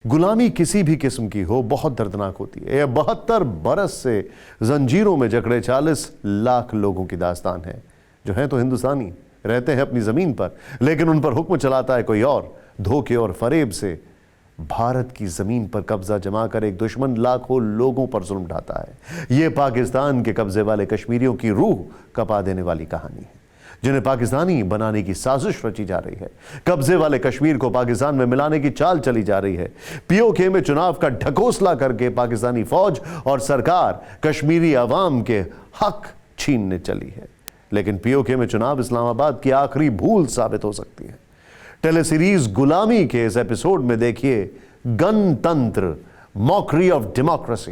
गुलामी किसी भी किस्म की हो बहुत दर्दनाक होती है। यह 72 बरस से जंजीरों में जकड़े 40 लाख लोगों की दास्तान है, जो हैं तो हिंदुस्तानी, रहते हैं अपनी जमीन पर, लेकिन उन पर हुक्म चलाता है कोई और। धोखे और फरेब से भारत की जमीन पर कब्जा जमा कर एक दुश्मन लाखों लोगों पर जुल्म ढाता है। यह पाकिस्तान के कब्जे वाले कश्मीरियों की रूह कपा देने वाली कहानी है, जिन्हें पाकिस्तानी बनाने की साजिश रची जा रही है। कब्जे वाले कश्मीर को पाकिस्तान में मिलाने की चाल चली जा रही है। पीओके में चुनाव का ढकोसला करके पाकिस्तानी फौज और सरकार कश्मीरी अवाम के हक छीनने चली है। लेकिन पीओके में चुनाव इस्लामाबाद की आखिरी भूल साबित हो सकती है। टेलीसीरीज गुलामी के इस एपिसोड में देखिए गणतंत्र, मॉकरी ऑफ डेमोक्रेसी।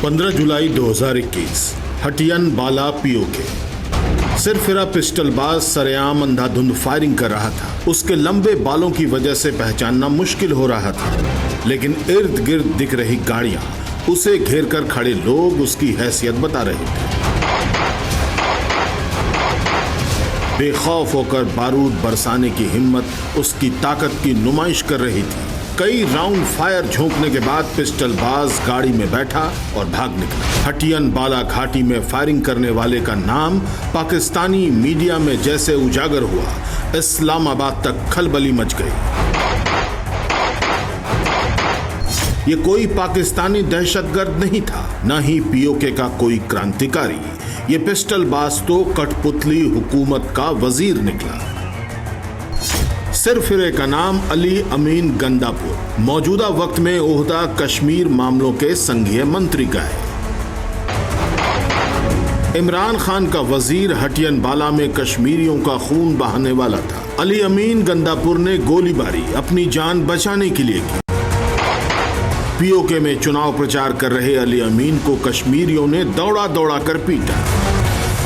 15 जुलाई 2021 हटियन बाला पीओके। सिरफिरा पिस्टलबाज सरेआम अंधाधुंध फायरिंग कर रहा था। उसके लंबे बालों की वजह से पहचानना मुश्किल हो रहा था, लेकिन इर्द गिर्द दिख रही गाड़ियां, उसे घेर कर खड़े लोग उसकी हैसियत बता रहे थे। बेखौफ होकर बारूद बरसाने की हिम्मत उसकी ताकत की नुमाइश कर रही थी। कई राउंड फायर झोंकने के बाद पिस्टलबाज गाड़ी में बैठा और भाग निकला। हटियन बाला घाटी में फायरिंग करने वाले का नाम पाकिस्तानी मीडिया में जैसे उजागर हुआ, इस्लामाबाद तक खलबली मच गई। ये कोई पाकिस्तानी दहशतगर्द नहीं था, न ही पीओके का कोई क्रांतिकारी। ये पिस्टलबाज तो कठपुतली हुकूमत का वजीर निकला। सिरफिरे का नाम अली अमीन गंदापुर, मौजूदा वक्त में ओहदा कश्मीर मामलों के संघीय मंत्री का है। इमरान खान का वजीर हटियन बाला में कश्मीरियों का खून बहाने वाला था। अली अमीन गंदापुर ने गोलीबारी अपनी जान बचाने के लिए की। पीओके में चुनाव प्रचार कर रहे अली अमीन को कश्मीरियों ने दौड़ा दौड़ा कर पीटा।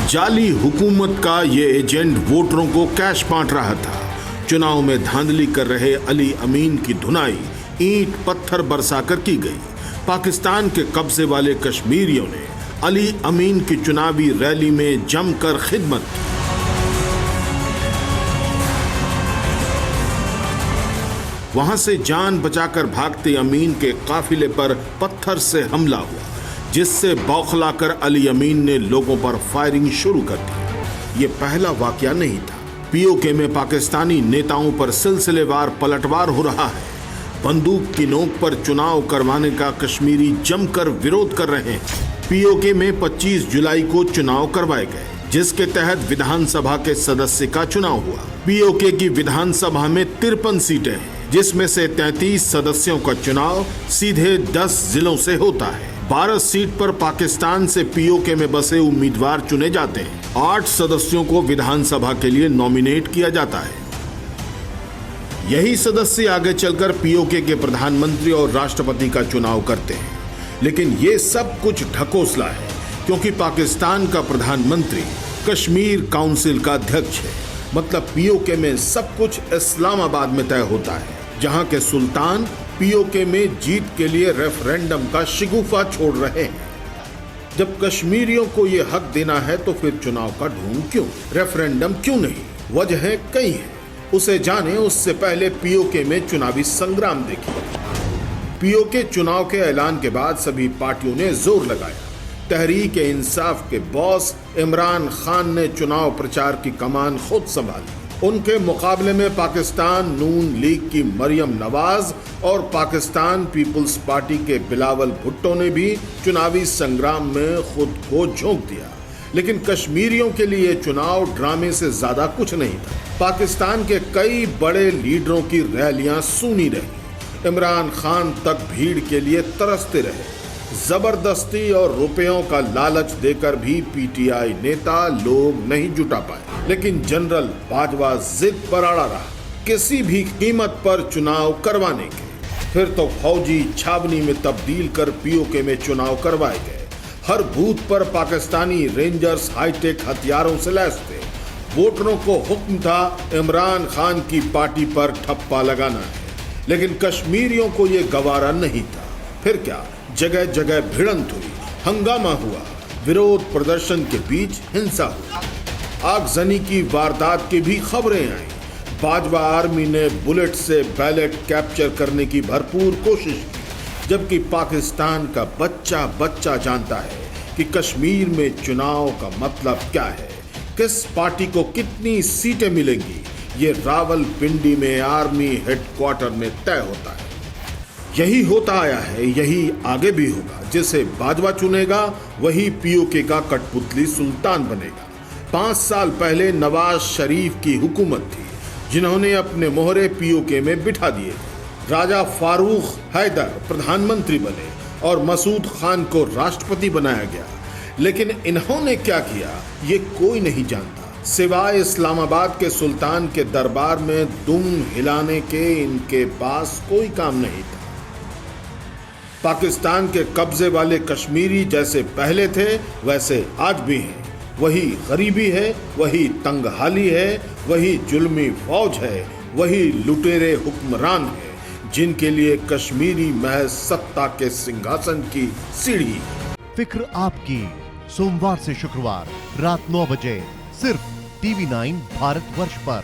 जाली हुकूमत का ये एजेंट वोटरों को कैश बांट रहा था। चुनाव में धांधली कर रहे अली अमीन की धुनाई ईंट पत्थर बरसाकर की गई। पाकिस्तान के कब्जे वाले कश्मीरियों ने अली अमीन की चुनावी रैली में जमकर खिदमत की। वहां से जान बचाकर भागते अमीन के काफिले पर पत्थर से हमला हुआ, जिससे बौखलाकर अली अमीन ने लोगों पर फायरिंग शुरू कर दी। ये पहला वाकया नहीं था। पीओके में पाकिस्तानी नेताओं पर सिलसिलेवार पलटवार हो रहा है। बंदूक की नोक पर चुनाव करवाने का कश्मीरी जमकर विरोध कर रहे हैं। पीओके में 25 जुलाई को चुनाव करवाए गए, जिसके तहत विधानसभा के सदस्य का चुनाव हुआ। पीओके की विधानसभा में 53 सीटें हैं, जिसमें से 33 सदस्यों का चुनाव सीधे 10 जिलों से होता है। 12 सीट पर पाकिस्तान से पीओके में बसे उम्मीदवार चुने जाते हैं। 8 सदस्यों को विधानसभा के लिए नॉमिनेट किया जाता है। यही सदस्य आगे चलकर पीओके के प्रधानमंत्री और राष्ट्रपति का चुनाव करते हैं। लेकिन ये सब कुछ ढकोसला है, क्योंकि पाकिस्तान का प्रधानमंत्री कश्मीर काउंसिल का अध्यक्ष है। मतलब पीओके में सब कुछ इस्लामाबाद में तय होता है, जहां के सुल्तान पीओके में जीत के लिए रेफरेंडम का शिगुफा छोड़ रहे हैं। जब कश्मीरियों को ये हक देना है तो फिर चुनाव का ढूंढ क्यों, रेफरेंडम क्यों नहीं? वजहें कई हैं, उसे जाने उससे पहले पीओके में चुनावी संग्राम देखिए। पीओके चुनाव के ऐलान के बाद सभी पार्टियों ने जोर लगाया। तहरीक इंसाफ के बॉस इमरान खान ने चुनाव प्रचार की कमान खुद संभाली। उनके मुकाबले में पाकिस्तान नून लीग की मरियम नवाज और पाकिस्तान पीपुल्स पार्टी के बिलावल भुट्टो ने भी चुनावी संग्राम में खुद को झोंक दिया। लेकिन कश्मीरियों के लिए चुनाव ड्रामे से ज्यादा कुछ नहीं था। पाकिस्तान के कई बड़े लीडरों की रैलियां सूनी रही। इमरान खान तक भीड़ के लिए तरसते रहे। जबरदस्ती और रुपयों का लालच देकर भी पीटीआई नेता लोग नहीं जुटा पाए। लेकिन जनरल बाजवा जिद पर अड़ा रहा, किसी भी कीमत पर चुनाव करवाने के। फिर तो फौजी छावनी में तब्दील कर पीओके में चुनाव करवाए गए। हर बूथ पर पाकिस्तानी रेंजर्स हाईटेक हथियारों से लैस थे। वोटरों को हुक्म था इमरान खान की पार्टी पर ठप्पा लगाना है, लेकिन कश्मीरियों को यह गवारा नहीं था। फिर क्या, जगह जगह भिड़ंत हुई, हंगामा हुआ, विरोध प्रदर्शन के बीच हिंसा हुई, आगजनी की वारदात की भी खबरें आई। बाजवा आर्मी ने बुलेट से बैलेट कैप्चर करने की भरपूर कोशिश की, जबकि पाकिस्तान का बच्चा बच्चा जानता है कि कश्मीर में चुनाव का मतलब क्या है, किस पार्टी को कितनी सीटें मिलेंगी। ये रावलपिंडी में आर्मी हेडक्वार्टर में तय होता है। यही होता आया है, यही आगे भी होगा। जिसे बाजवा चुनेगा वही पीओके का कठपुतली सुल्तान बनेगा। 5 साल पहले नवाज शरीफ की हुकूमत थी जिन्होंने अपने मोहरे पीओके में बिठा दिए। राजा फारूक हैदर प्रधानमंत्री बने और मसूद खान को राष्ट्रपति बनाया गया। लेकिन इन्होंने क्या किया ये कोई नहीं जानता, सिवाय इस्लामाबाद के सुल्तान के दरबार में दुम हिलाने के इनके पास कोई काम नहीं था। पाकिस्तान के कब्जे वाले कश्मीरी जैसे पहले थे वैसे आज भी हैं। वही गरीबी है, वही तंगहाली है, वही जुल्मी फौज है, वही लुटेरे हुक्मरान है जिनके लिए कश्मीरी महज सत्ता के सिंहासन की सीढ़ी है। फिक्र आपकी, सोमवार से शुक्रवार रात 9 बजे सिर्फ TV9 भारतवर्ष पर।